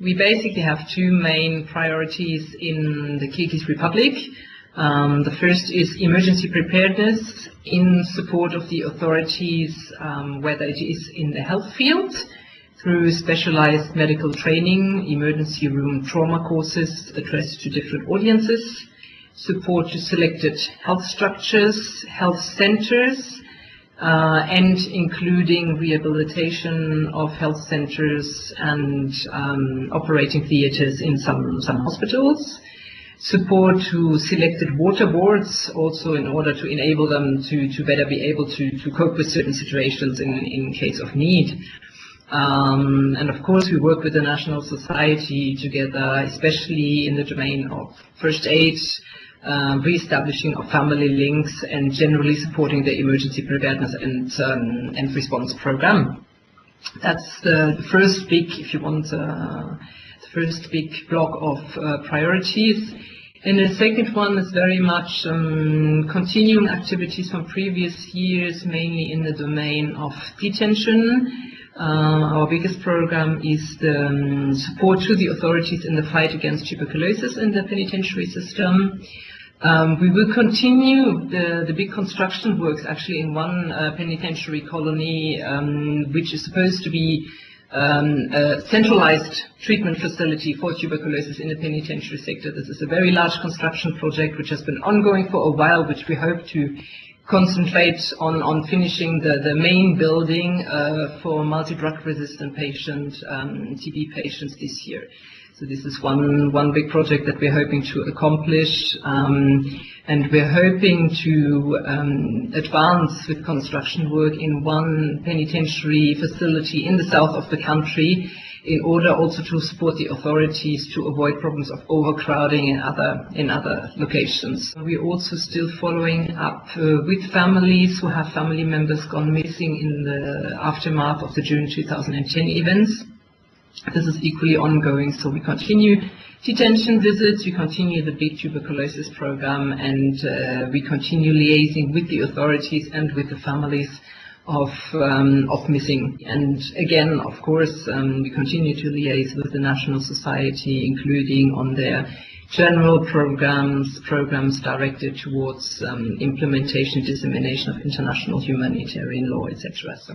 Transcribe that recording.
We basically have two main priorities in the Kyrgyz Republic. The first is emergency preparedness in support of the authorities, whether it is in the health field, through specialized medical training, emergency room trauma courses addressed to different audiences, support to selected health structures, health centers, and including rehabilitation of health centers and operating theaters in some hospitals. Support to selected water boards, also in order to enable them to better be able to cope with certain situations in case of need. And of course we work with the national society together, especially in the domain of first aid, re-establishing of family links, and generally supporting the emergency preparedness and response program. That's the first big, if you want, first big block of priorities. And the second one is very much continuing activities from previous years, mainly in the domain of detention. Our biggest program is the support to the authorities in the fight against tuberculosis in the penitentiary system. We will continue the big construction works actually in one penitentiary colony, which is supposed to be a centralized treatment facility for tuberculosis in the penitentiary sector. This is a very large construction project which has been ongoing for a while, which we hope to concentrate on finishing the main building for multi-drug resistant patients, TB patients this year. So this is one big project that we're hoping to accomplish, and we're hoping to advance with construction work in one penitentiary facility in the south of the country, in order also to support the authorities to avoid problems of overcrowding in other locations. We're also still following up with families who have family members gone missing in the aftermath of the June 2010 events. This is equally ongoing, so we continue detention visits, we continue the big tuberculosis program, and we continue liaising with the authorities and with the families of missing. And again, of course, we continue to liaise with the National Society, including on their general programs directed towards implementation, dissemination of international humanitarian law, etc. So.